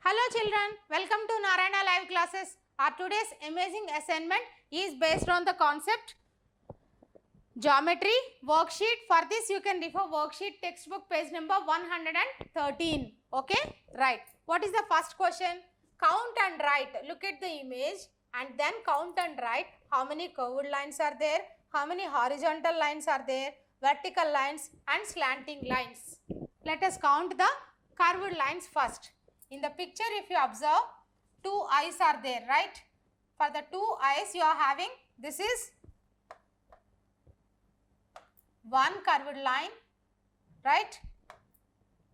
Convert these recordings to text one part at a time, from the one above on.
Hello children, welcome to Narayana Live Classes. Our today's amazing assignment is based on the concept geometry worksheet. For this you can refer worksheet textbook page number 113. Okay, right. What is the first question? Count and write. Look at the image and then count and write how many curved lines are there, how many horizontal lines are there, vertical lines and slanting lines. Let us count the curved lines first. In the picture if you observe, two eyes are there, right? For the two eyes you are having, this is one curved line, right?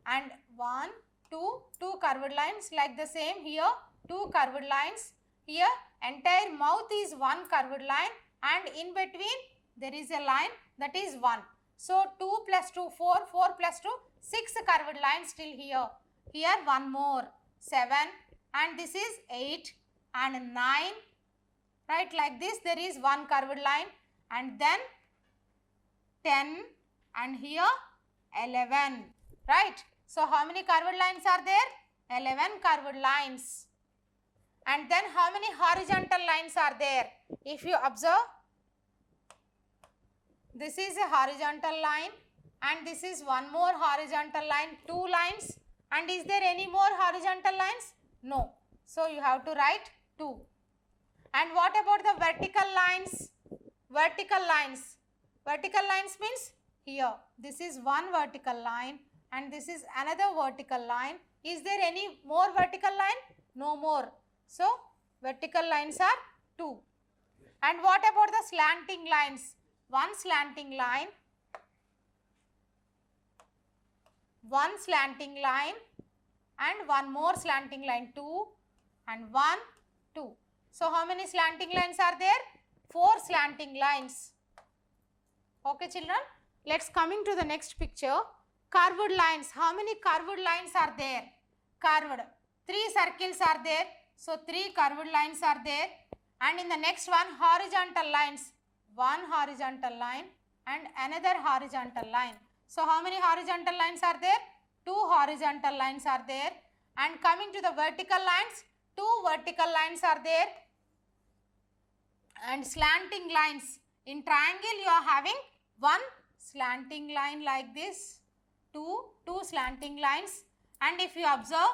And one, two curved lines, like the same here, two curved lines. Here entire mouth is one curved line and in between there is a line, that is 1. So 2 plus 2, 4, 4 plus 2, 6 curved lines still here. Here one more, 7, and this is 8 and 9, right? Like this there is one curved line and then 10 and here 11, right? So how many curved lines are there? 11 curved lines. And then how many horizontal lines are there? If you observe, this is a horizontal line and this is one more horizontal line, 2 lines. And is there any more horizontal lines? No. So you have to write 2. And what about the vertical lines? Vertical lines. Vertical lines means here. This is one vertical line and this is another vertical line. Is there any more vertical line? No more. So vertical lines are 2. And what about the slanting lines? One slanting line, one slanting line and one more slanting line, 2 and 1, 2. So how many slanting lines are there? 4 slanting lines. Okay children, let's coming to the next picture. Curved lines. How many curved lines are there? Curved. 3 circles are there. So 3 curved lines are there. And in the next one, horizontal lines. One horizontal line and another horizontal line. So how many horizontal lines are there? 2 horizontal lines are there. And coming to the vertical lines, 2 vertical lines are there. And slanting lines. In triangle you are having one slanting line like this, two slanting lines. And if you observe,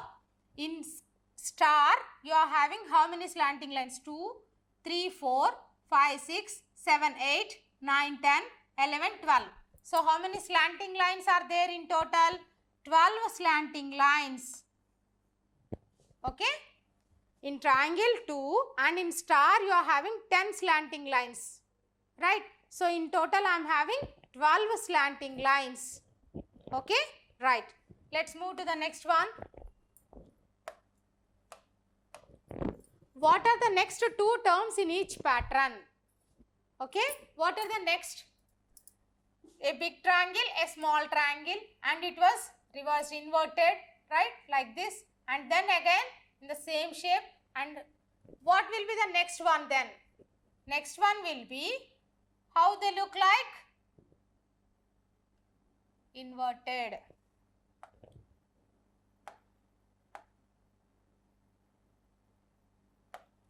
in star you are having how many slanting lines? 2, 3, 4, 5, 6, 7, 8, 9, 10, 11, 12. So how many slanting lines are there in total? 12 slanting lines. Okay. In triangle 2 and in star you are having 10 slanting lines, right? So in total I am having 12 slanting lines. Okay, right. Let's move to the next one. What are the next 2 terms in each pattern? Okay, what are the next? A big triangle, a small triangle, and it was reversed, inverted, right? Like this, and then again in the same shape. And what will be the next one then? Next one will be, how they look like? Inverted.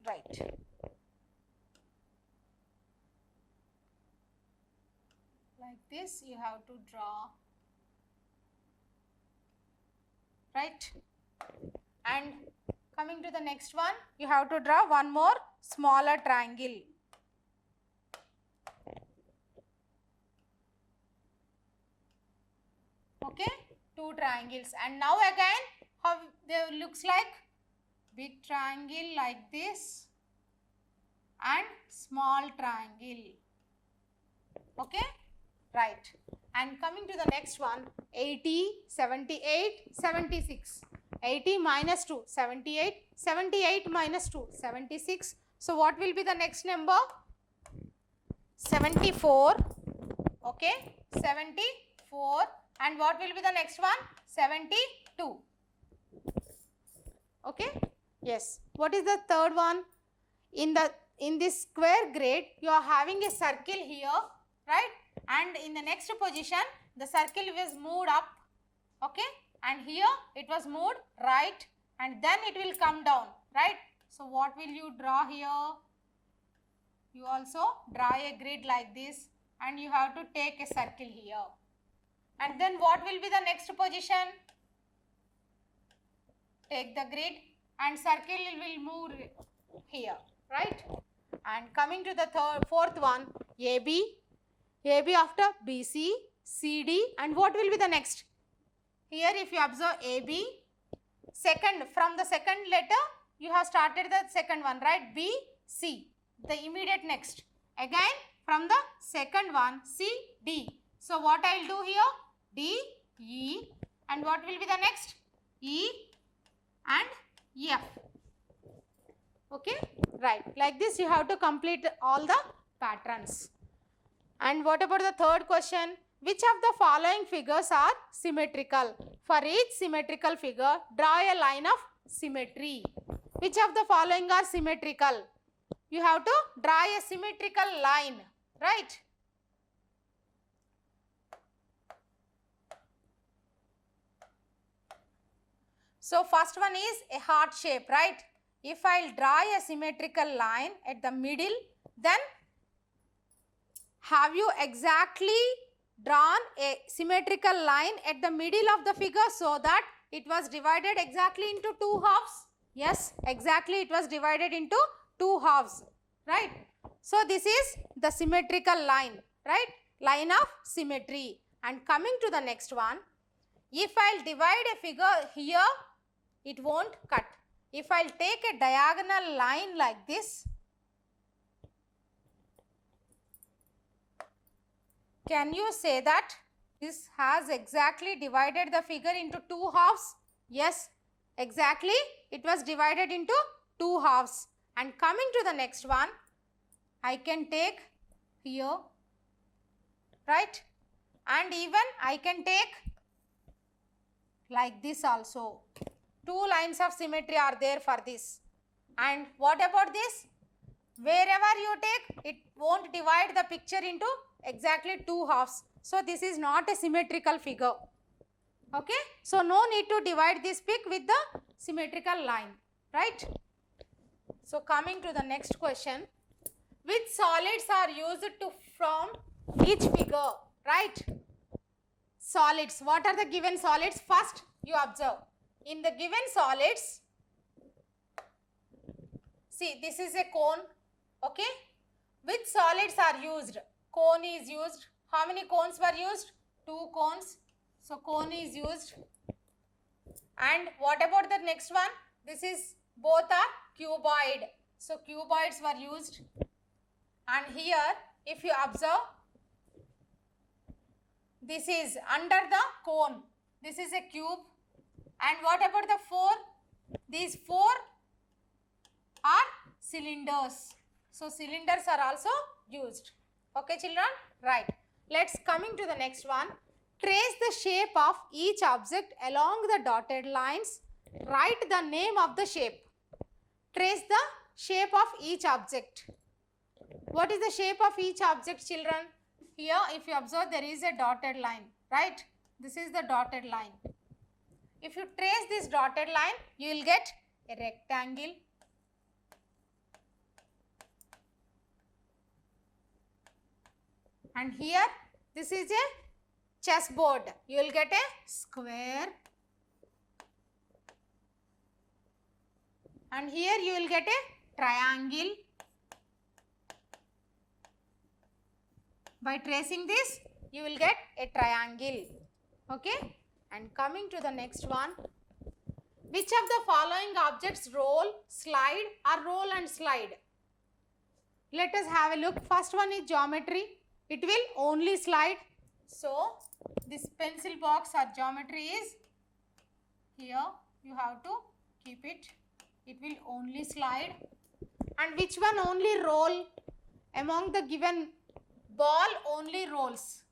Right. Like this you have to draw, right? And coming to the next one, you have to draw one more smaller triangle. Okay, 2 triangles. And now again, how they looks like? Big triangle like this and small triangle. Okay, right. And coming to the next one, 80, 78, 76. 80 minus 2, 78, 78 minus 2, 76. So what will be the next number? 74. Okay, 74. And what will be the next one? 72. Okay, yes. What is the third one? In this square grid, you are having a circle here, right? And in the next position, the circle was moved up, okay? And here it was moved right and then it will come down, right? So what will you draw here? You also draw a grid like this, and you have to take a circle here. And then what will be the next position? Take the grid and circle will move here, right? And coming to the fourth one, AB after BC, CD, and what will be the next? Here if you observe AB, from the second letter you have started the second one, right? B, C, the immediate next. Again from the second one, C, D. So what I will do here? D, E, and what will be the next? E and F. Okay, right. Like this you have to complete all the patterns. And what about the third question? Which of the following figures are symmetrical? For each symmetrical figure, draw a line of symmetry. Which of the following are symmetrical? You have to draw a symmetrical line, right? So first one is a heart shape, right? If I will draw a symmetrical line at the middle, then have you exactly drawn a symmetrical line at the middle of the figure so that it was divided exactly into two halves? Yes, exactly, it was divided into two halves, right? So this is the symmetrical line, right? Line of symmetry. And coming to the next one, if I will divide a figure here, it won't cut. If I will take a diagonal line like this, can you say that this has exactly divided the figure into two halves? Yes, exactly, it was divided into two halves. And coming to the next one, I can take here, right? And even I can take like this also. Two lines of symmetry are there for this. And what about this? Wherever you take, it won't divide the picture into exactly two halves. So this is not a symmetrical figure. Okay? So no need to divide this pic with the symmetrical line, right? So coming to the next question, which solids are used to form each figure, right? Solids. What are the given solids? First you observe. In the given solids, see, this is a cone, okay? Which solids are used? Cone is used. How many cones were used? 2 cones. So cone is used. And what about the next one? This is, both are cuboid. So cuboids were used. And here, if you observe, this is under the cone. This is a cube. And what about the 4? These 4 are cylinders. So cylinders are also used. Okay, children? Right. Let's coming to the next one. Trace the shape of each object along the dotted lines. Write the name of the shape. Trace the shape of each object. What is the shape of each object, children? Here, if you observe, there is a dotted line, right? This is the dotted line. If you trace this dotted line, you will get a rectangle. And here, this is a chessboard. You will get a square. And here you will get a triangle. By tracing this, you will get a triangle. Okay? And coming to the next one, which of the following objects roll, slide, or roll and slide? Let us have a look. First one is geometry. It will only slide. So, this pencil box or geometry is here. You have to keep it. It will only slide. And which one only roll? Among the given, ball only rolls.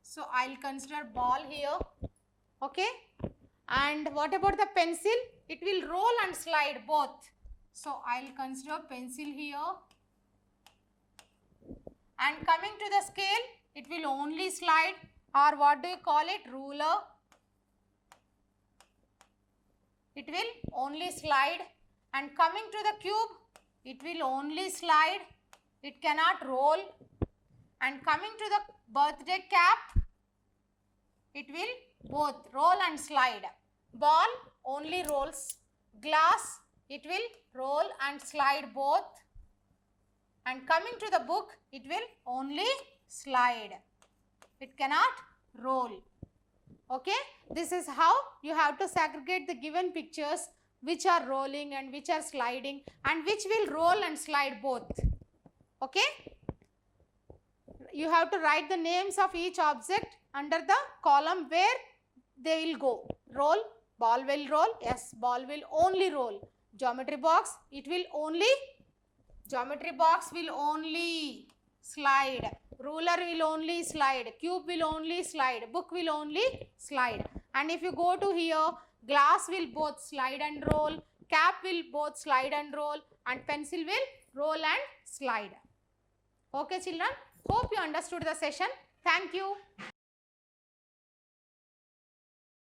So, I will consider ball here. Okay. And what about the pencil? It will roll and slide both. So, I will consider pencil here. And coming to the scale, it will only slide, or what do you call it? Ruler. it will only slide, and coming to the cube, it will only slide, it cannot roll, and coming to the birthday cap, it will both roll and slide. Ball only rolls, glass it will roll and slide both, and coming to the book, it will only slide, it cannot roll. Okay, this is how you have to segregate the given pictures, which are rolling and which are sliding, and which will roll and slide both. Okay, you have to write the names of each object under the column where they will go. Roll, ball will roll, yes, ball will only roll. Geometry box, it will only, geometry box will only slide, ruler will only slide, cube will only slide, book will only slide. And if you go to here, glass will both slide and roll, cap will both slide and roll, and pencil will roll and slide. Okay children, hope you understood the session. Thank you.